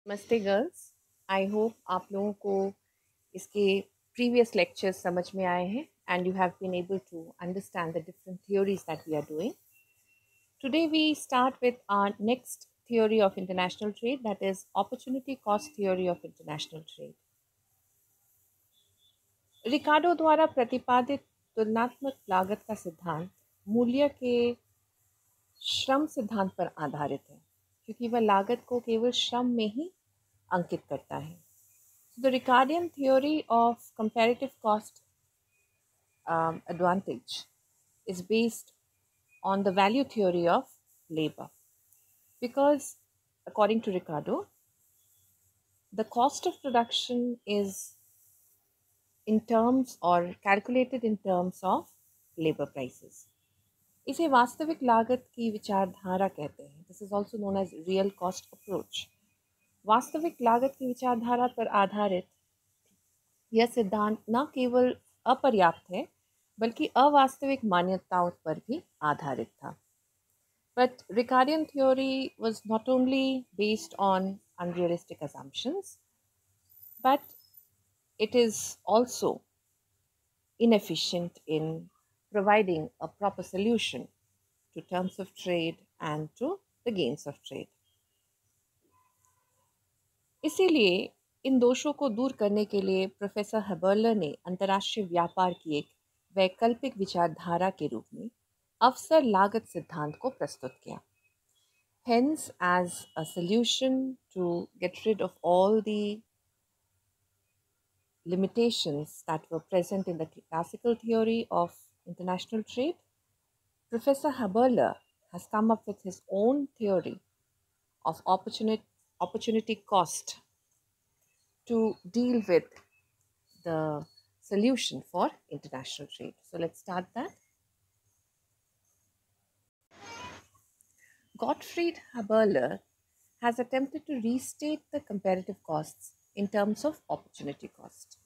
नमस्ते girls. I hope आप लोगों को इसके प्रीवियस लेक्चर्स समझ में आए हैं and you have been able to understand the different theories that we are doing. Today we start with our next theory of international trade, that is opportunity cost theory of international trade. रिकार्डो द्वारा प्रतिपादित तुलनात्मक लागत का सिद्धांत मूल्य के श्रम सिद्धांत पर आधारित है, क्योंकि वह लागत को केवल श्रम में ही अंकित करता है. So the Ricardian theory of comparative cost advantage is based on the value theory of labor, because according to Ricardo, the cost of production is in terms or calculated in terms of labor prices. इसे वास्तविक लागत की विचारधारा कहते हैं. This is also known as real cost approach. वास्तविक लागत की विचारधारा पर आधारित यह सिद्धांत न केवल अपर्याप्त है बल्कि अवास्तविक मान्यताओं पर भी आधारित था. But Ricardian theory was not only based on unrealistic assumptions, but it is also inefficient in providing a proper solution to terms of trade and to the gains of trade. इसीलिए इन दोषों को दूर करने के लिए प्रोफेसर हबर्लर ने अंतर्राष्ट्रीय व्यापार की एक वैकल्पिक विचारधारा के रूप में अवसर लागत सिद्धांत को प्रस्तुत किया. Hence, as a solution to get rid of all the limitations that were present in the classical theory of international trade, Professor Haberler has come up with his own theory of opportunity cost to deal with the solution for international trade. So let's start that. Gottfried Haberler has attempted to restate the comparative costs in terms of opportunity cost.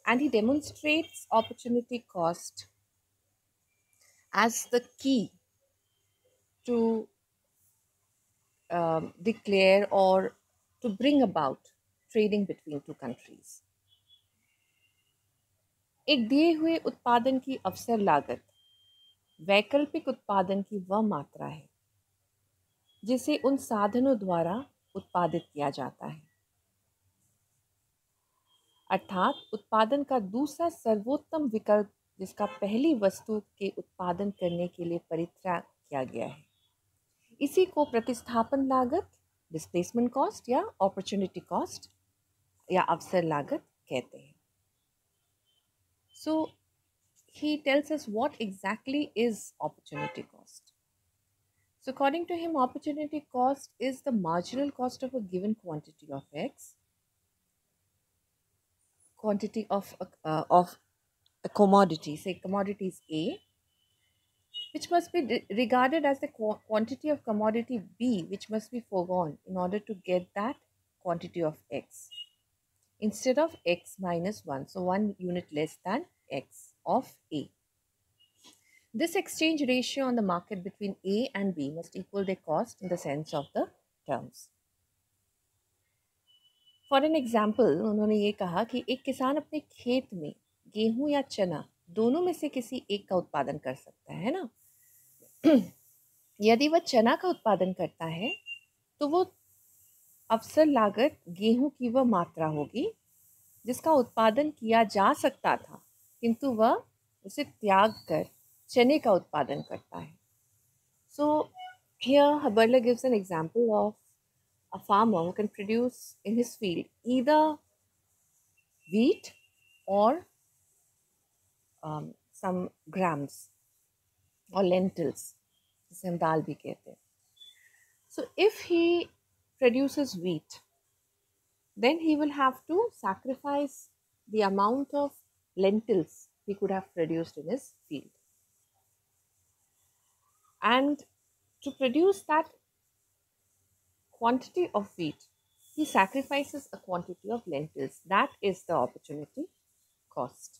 And he demonstrates opportunity cost as the key to declare or to bring about trading between two countries. एक दिए हुए उत्पादन की अवसर लागत वैकल्पिक उत्पादन की वह मात्रा है जिसे उन साधनों द्वारा उत्पादित किया जाता है, अर्थात उत्पादन का दूसरा सर्वोत्तम विकल्प जिसका पहली वस्तु के उत्पादन करने के लिए परित्याग किया गया है. इसी को प्रतिस्थापन लागत, डिस्प्लेसमेंट कॉस्ट या अपॉर्चुनिटी कॉस्ट या अवसर लागत कहते हैं. सो he tells us what exactly is opportunity cost. So according to him, opportunity cost is the marginal cost of a given quantity of X, quantity of a commodity, say commodity is A, which must be regarded as the quantity of commodity B, which must be foregone in order to get that quantity of X instead of X minus 1, so 1 unit less than X of A. This exchange ratio on the market between A and B must equal their cost in the sense of the terms. For an example, उन्होंने ये कहा कि एक किसान अपने खेत में गेहूं या चना दोनों में से किसी एक का उत्पादन कर सकता है ना. यदि वह चना का उत्पादन करता है तो वो अवसर लागत गेहूं की वह मात्रा होगी जिसका उत्पादन किया जा सकता था, किंतु वह उसे त्याग कर चने का उत्पादन करता है. So here Haberler gives an example of a farmer who can produce in his field either wheat or some grams or lentils, जिसे हम दाल भी कहते हैं. So if he produces wheat, then he will have to sacrifice the amount of lentils he could have produced in his field. And to produce that quantity of wheat, he sacrifices a quantity of lentils. That is the opportunity cost.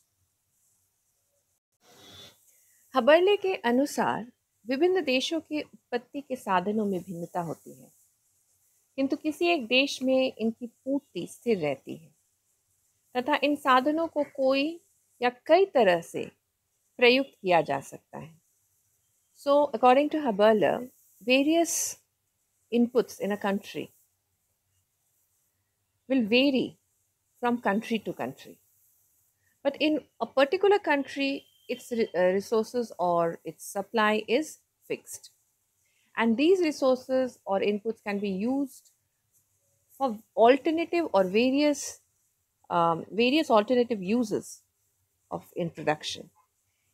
हबर्ले के अनुसार विभिन्न देशों के उत्पत्ति के साधनों में भिन्नता होती है, किंतु किसी एक देश में इनकी पूर्ति स्थिर रहती है तथा इन साधनों को कोई या कई तरह से प्रयुक्त किया जा सकता है. So, according to Haberler, various inputs in a country will vary from country to country. But in a particular country, its resources or its supply is fixed. And these resources or inputs can be used for alternative or various alternative uses of in production.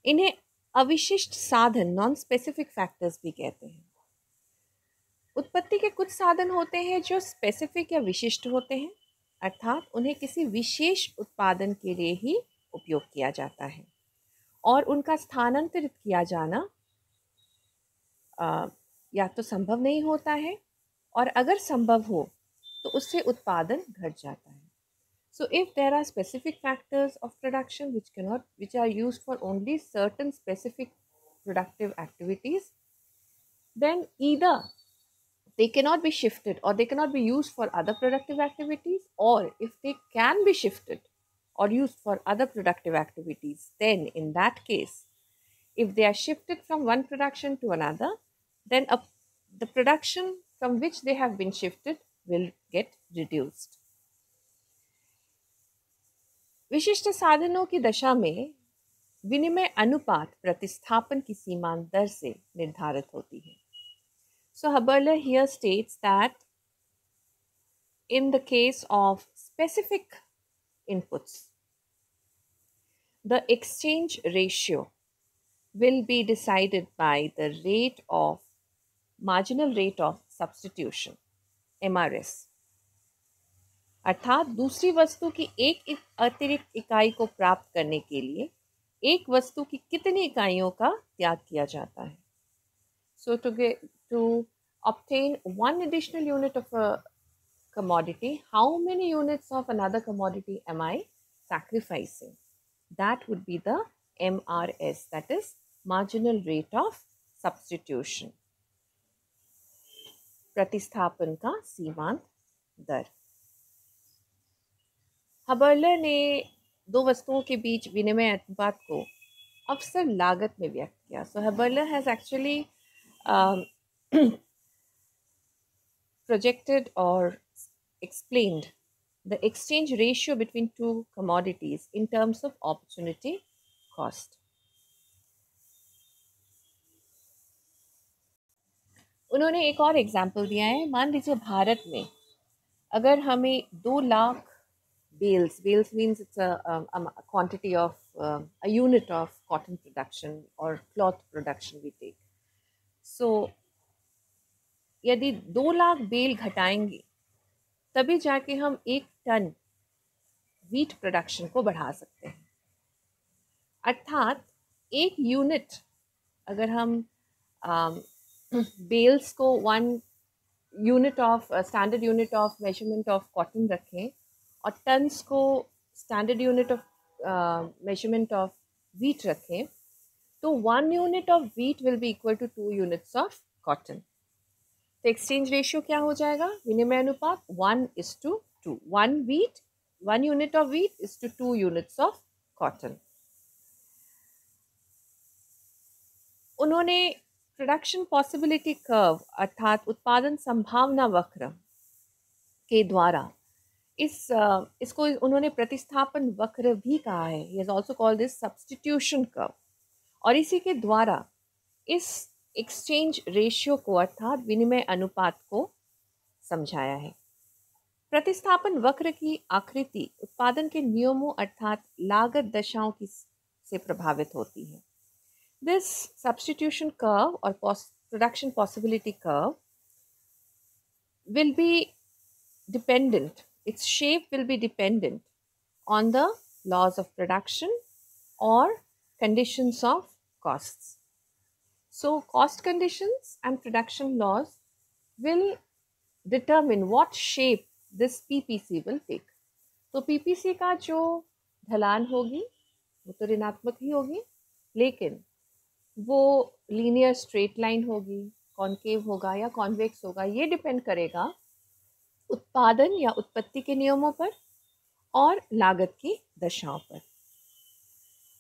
इन्हें अविशिष्ट साधन non specific factors भी कहते हैं. उत्पत्ति के कुछ साधन होते हैं जो स्पेसिफिक या विशिष्ट होते हैं, अर्थात उन्हें किसी विशेष उत्पादन के लिए ही उपयोग किया जाता है और उनका स्थानांतरित किया जाना या तो संभव नहीं होता है और अगर संभव हो तो उससे उत्पादन घट जाता है. So if there are specific factors of production which are used for only certain specific productive activities, then either they cannot be shifted or they cannot be used for other productive activities, or if they can be shifted or used for other productive activities, then in that case, if they are shifted from one production to another, then the production from which they have been shifted will get reduced. विशिष्ट साधनों की दशा में विनिमय अनुपात प्रतिस्थापन की सीमांत दर से निर्धारित होती है. So Haberler here states that in the case of specific inputs, the exchange ratio will be decided by the marginal rate of substitution, MRS. अर्थात दूसरी वस्तु की एक अतिरिक्त इकाई को प्राप्त करने के लिए एक वस्तु की कितनी इकाइयों का त्याग किया जाता है. So to obtain one additional unit of a commodity, how many units of another commodity am I sacrificing? That would be the MRS, that is marginal rate of substitution, प्रतिस्थापन का सीमांत दर. हबर्लर ने दो वस्तुओं के बीच विनिमय अनुपात को अवसर लागत में व्यक्त किया. So Haberler has actually projected or explained the exchange ratio between two commodities in terms of opportunity cost. उन्होंने एक और एग्जाम्पल दिया है. मान लीजिए भारत में अगर हमें 2 lakh bales means it's a quantity of a unit of cotton production or cloth production we take. So यदि 2 लाख बेल घटाएंगे तभी जाके हम 1 टन वीट प्रोडक्शन को बढ़ा सकते हैं. अर्थात एक यूनिट अगर हम बेल्स को 1 unit of standard unit of measurement of cotton रखें और टन्स को standard unit of measurement of wheat रखें तो 1 unit of wheat will be equal to 2 units of cotton. तो एक्सचेंज रेशियो क्या हो जाएगा? विनिमय अनुपात 1:2. 1 unit of wheat is to 2 units of cotton. उन्होंने प्रोडक्शन पॉसिबिलिटी कर्व अर्थात उत्पादन संभावना वक्र के द्वारा इसको उन्होंने प्रतिस्थापन वक्र भी कहा है. He has also called this substitution curve. और इसी के द्वारा इस एक्सचेंज रेशियो को अर्थात विनिमय अनुपात को समझाया है. प्रतिस्थापन वक्र की आकृति उत्पादन के नियमों अर्थात लागत दशाओं की से प्रभावित होती है. दिस सब्स्टिट्यूशन कर्व और production possibility curve will be dependent, its shape will be dependent on the laws of production or conditions of costs. So cost conditions and production laws will determine what shape this PPC will take. तो PPC का जो ढलान होगी वो तो ऋणात्मक ही होगी, लेकिन वो लीनियर स्ट्रेट लाइन होगी, कॉन्केव होगा या कॉन्वेक्स होगा, ये डिपेंड करेगा उत्पादन या उत्पत्ति के नियमों पर और लागत की दशाओं पर।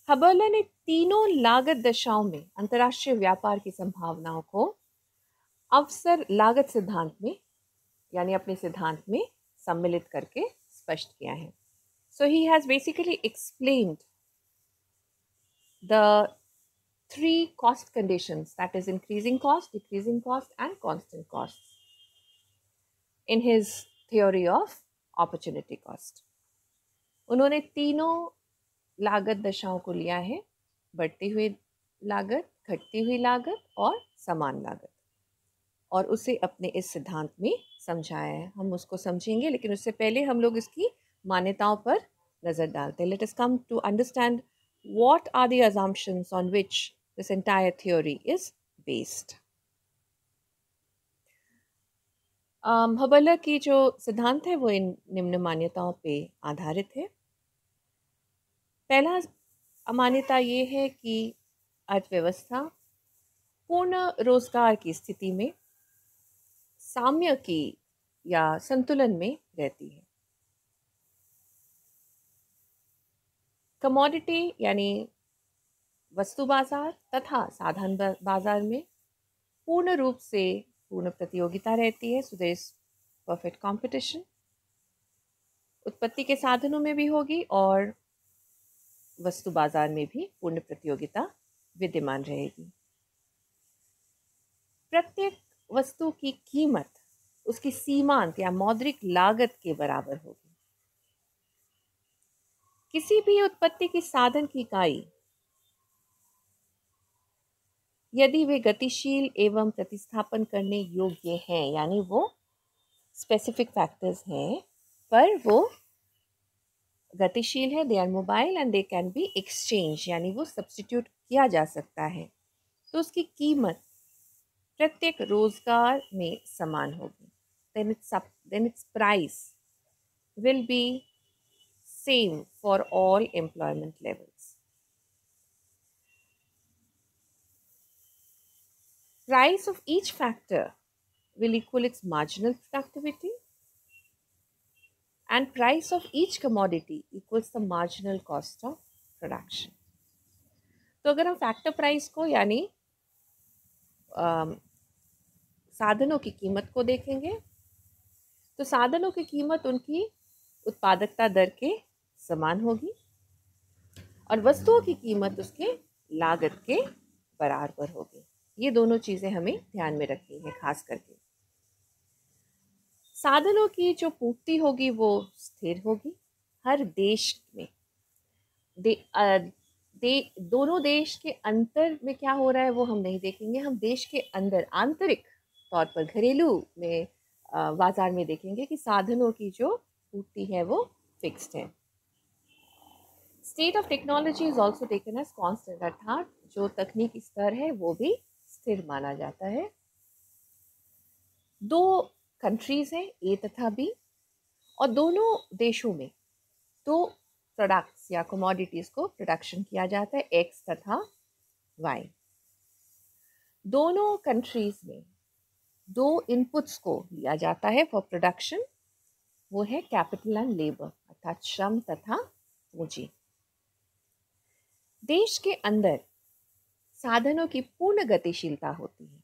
हबर्लर ने तीनों लागत दशाओं में अंतर्राष्ट्रीय व्यापार की संभावनाओं को अवसर लागत सिद्धांत में यानी अपने सिद्धांत में सम्मिलित करके स्पष्ट किया है। So he has basically explained the three cost conditions, that is increasing cost, decreasing cost and constant costs, in his theory of opportunity cost. उन्होंने तीनों लागत दशाओं को लिया है, बढ़ती हुई लागत, घटती हुई लागत और समान लागत, और उसे अपने इस सिद्धांत में समझाया है। हम उसको समझेंगे, लेकिन उससे पहले हम लोग इसकी मान्यताओं पर नज़र डालते हैं। Let us come to understand what are the assumptions on which this entire theory is based. हबर्लर की जो सिद्धांत है वो इन निम्न मान्यताओं पे आधारित है। पहला मान्यता ये है कि अर्थव्यवस्था पूर्ण रोजगार की स्थिति में साम्य की या संतुलन में रहती है। कमोडिटी यानी वस्तु बाजार तथा साधन बाजार में पूर्ण रूप से पूर्ण प्रतियोगिता रहती है, so there is perfect competition. उत्पत्ति के साधनों में भी होगी और वस्तु बाजार में भी पूर्ण प्रतियोगिता विद्यमान रहेगी। प्रत्येक वस्तु की कीमत उसकी सीमांत या मौद्रिक लागत के बराबर होगी। किसी भी उत्पत्ति की साधन की इकाई यदि वे गतिशील एवं प्रतिस्थापन करने योग्य हैं, यानी वो स्पेसिफिक फैक्टर्स हैं पर वो गतिशील है, they are mobile and they can be exchange, यानी वो सब्स्टिट्यूट किया जा सकता है, तो उसकी कीमत प्रत्येक रोजगार में समान होगी। then its price will be same for all employment levels. Price of each factor will equal its marginal productivity and price of each commodity equals the marginal cost of production. तो अगर हम फैक्टर प्राइस को यानी साधनों की कीमत को देखेंगे तो साधनों की कीमत उनकी उत्पादकता दर के समान होगी और वस्तुओं की कीमत उसके लागत के बराबर होगी। ये दोनों चीज़ें हमें ध्यान में रखनी है। खास करके साधनों की जो पूर्ति होगी वो स्थिर होगी हर देश में। दोनों देश के अंतर में क्या हो रहा है वो हम नहीं देखेंगे, हम देश के अंदर आंतरिक तौर पर घरेलू में बाजार में देखेंगे कि साधनों की जो पूर्ति है वो फिक्स्ड है। State of technology is also taken as constant, अर्थात जो तकनीकी स्तर है वो भी स्थिर माना जाता है। दो कंट्रीज हैं ए तथा बी और दोनों देशों में दो प्रोडक्ट्स या कमोडिटीज को प्रोडक्शन किया जाता है एक्स तथा वाई। दोनों कंट्रीज में दो इनपुट्स को लिया जाता है फॉर प्रोडक्शन, वो है कैपिटल एंड लेबर अर्थात श्रम तथा पूंजी। देश के अंदर साधनों की पूर्ण गतिशीलता होती है,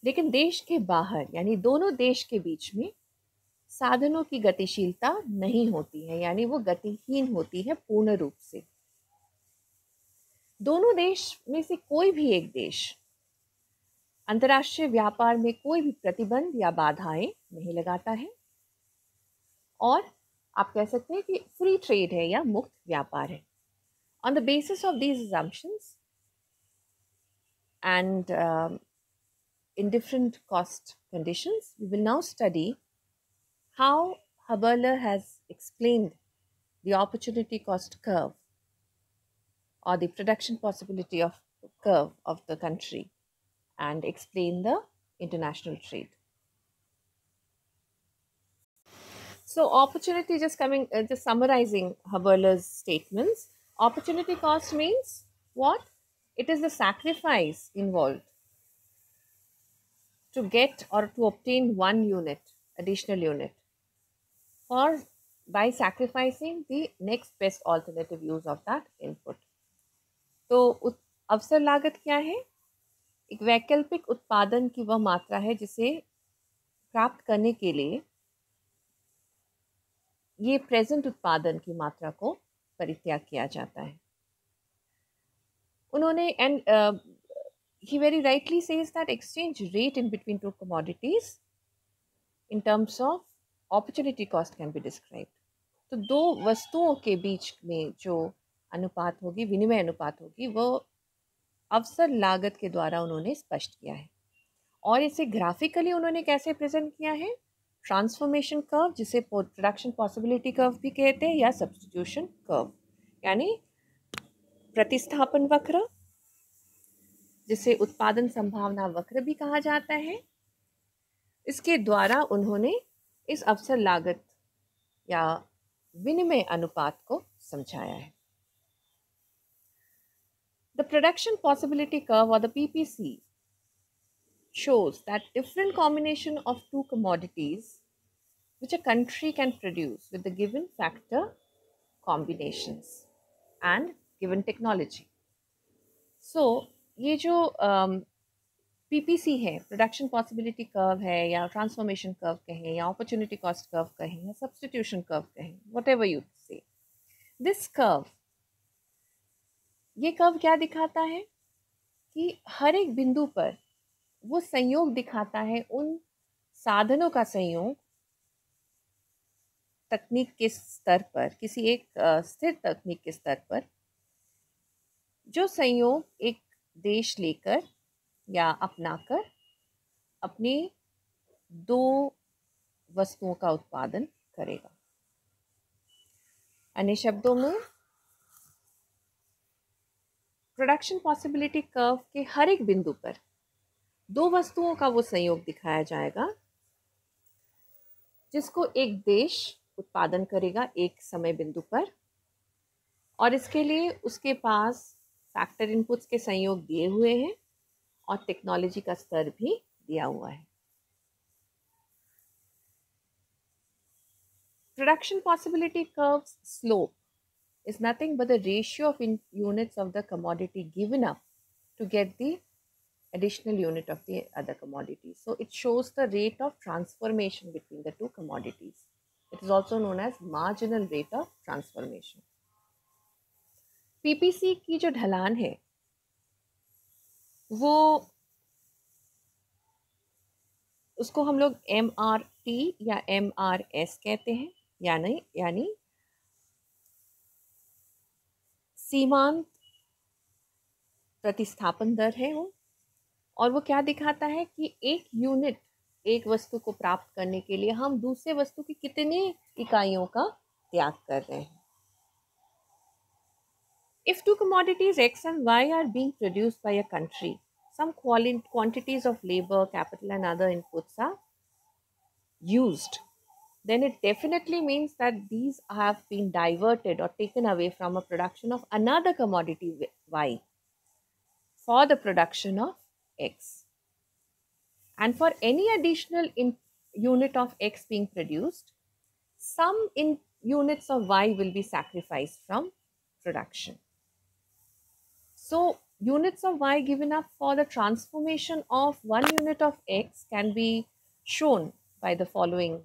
लेकिन देश के बाहर यानी दोनों देश के बीच में साधनों की गतिशीलता नहीं होती है, यानी वो गतिहीन होती है पूर्ण रूप से। दोनों देश में से कोई भी एक देश अंतर्राष्ट्रीय व्यापार में कोई भी प्रतिबंध या बाधाएं नहीं लगाता है और आप कह सकते हैं कि फ्री ट्रेड है या मुक्त व्यापार है। On the basis of these assumptions and in different cost conditions, we will now study how Haberler has explained the opportunity cost curve or the production possibility of curve of the country and explain the international trade. So opportunity, just summarizing Haberler's statements. Opportunity cost means what? It is the sacrifice involved to get or to obtain one unit additional unit for by sacrificing the next best alternative use of that input. तो अवसर लागत क्या है? एक वैकल्पिक उत्पादन की वह मात्रा है जिसे प्राप्त करने के लिए ये प्रेजेंट उत्पादन की मात्रा को परित्याग किया जाता है. उन्होंने and he very rightly says that exchange rate in between two commodities in terms of opportunity cost can be described. तो दो वस्तुओं के बीच में जो अनुपात होगी, विनिमय अनुपात होगी, वो अवसर लागत के द्वारा उन्होंने स्पष्ट किया है. और इसे ग्राफिकली उन्होंने कैसे प्रेजेंट किया है? ट्रांसफॉर्मेशन कर्व, जिसे प्रोडक्शन पॉसिबिलिटी कर्व भी कहते हैं, या सब्स्टिट्यूशन कर्व, यानी प्रतिस्थापन वक्र, जिसे उत्पादन संभावना वक्र भी कहा जाता है. इसके द्वारा उन्होंने इस अवसर लागत या विनिमय अनुपात को समझाया है. The production possibility curve, or the PPC, shows that different combination of two commodities which a country can produce with the given factor combinations and given technology. So ये जो PPC है, प्रोडक्शन पॉसिबिलिटी कर्व है, या transformation curve कहें, या opportunity cost curve कहें, या substitution curve कहें, व्हाटएवर यू से, दिस कर्व, ये कर्व क्या दिखाता है कि हर एक बिंदु पर वो संयोग दिखाता है, उन साधनों का संयोग तकनीक के स्तर पर, किसी एक स्थिर तकनीक के स्तर पर, जो संयोग एक देश लेकर या अपनाकर अपनी दो वस्तुओं का उत्पादन करेगा. अन्य शब्दों में, प्रोडक्शन पॉसिबिलिटी कर्व के हर एक बिंदु पर दो वस्तुओं का वो संयोग दिखाया जाएगा जिसको एक देश उत्पादन करेगा एक समय बिंदु पर, और इसके लिए उसके पास फैक्टर इनपुट्स के संयोग दिए हुए हैं और टेक्नोलॉजी का स्तर भी दिया हुआ है. Production possibility curves slope is nothing but the ratio of units of the commodity given up to get the additional unit of the other commodity. So it shows the rate of transformation between the two commodities. It is also known as marginal rate of transformation. PPC की जो ढलान है वो, उसको हम लोग MRT या MRS कहते हैं, यानी सीमांत प्रतिस्थापन दर है वो. और वो क्या दिखाता है कि एक यूनिट, एक वस्तु को प्राप्त करने के लिए हम दूसरे वस्तु की कितनी इकाइयों का त्याग कर रहे हैं. If two commodities X and Y are being produced by a country, some quantities of labor, capital and other inputs are used, then it definitely means that these have been diverted or taken away from a production of another commodity Y for the production of X. And for any additional unit of X being produced, some units of Y will be sacrificed from production. So units of Y given up for the transformation of one unit of X can be shown by the following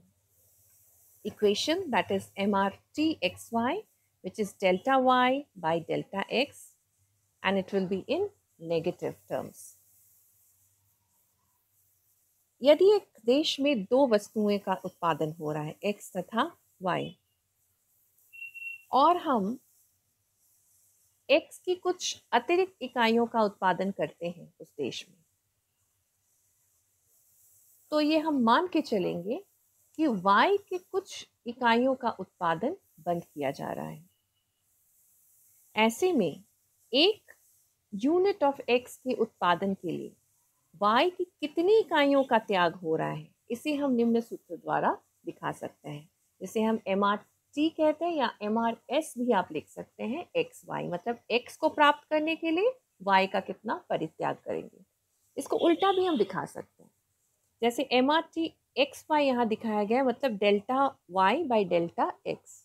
equation, that is MRTXY, which is delta Y by delta X, and it will be in negative terms. यदि एक देश में दो वस्तुएं का उत्पादन हो रहा है, X तथा Y, और हम X की कुछ अतिरिक्त इकाइयों का उत्पादन करते हैं उस देश में, तो ये हम मान के चलेंगे कि Y के कुछ इकाइयों का उत्पादन बंद किया जा रहा है. ऐसे में एक यूनिट ऑफ X के उत्पादन के लिए Y की कितनी इकाइयों का त्याग हो रहा है, इसे हम निम्न सूत्र द्वारा दिखा सकते हैं, जिसे हम MRT कहते हैं, या MRS भी आप लिख सकते हैं. XY मतलब X को प्राप्त करने के लिए Y का कितना परित्याग करेंगे. इसको उल्टा भी हम दिखा सकते हैं, जैसे MRT एक्स वाई यहाँ दिखाया गया है, मतलब delta Y by delta X,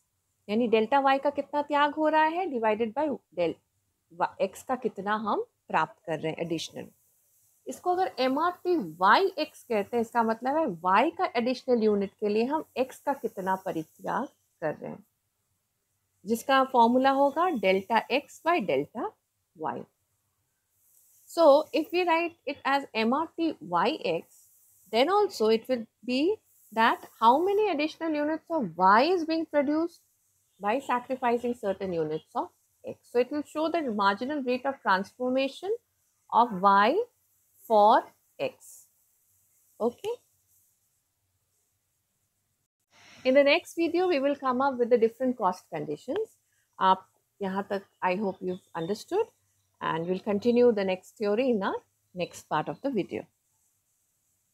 यानी डेल्टा वाई का कितना त्याग हो रहा है डिवाइडेड बाई डेल एक्स का कितना हम प्राप्त कर रहे हैं एडिशनल। इसको अगर M R T Y X कहते हैं, इसका मतलब है वाई का एडिशनल यूनिट के लिए हम एक्स का कितना परित्याग कर रहे हैं, जिसका फॉर्मूला होगा delta X by delta Y. So if we write it as MRTYX, then also it will be that how many additional units of Y is being produced by sacrificing certain units of X. So it will show the marginal rate of transformation of Y for X. Okay. In the next video, we will come up with the different cost conditions. आप यहाँ तक I hope you've understood, and we'll continue the next theory in our next part of the video.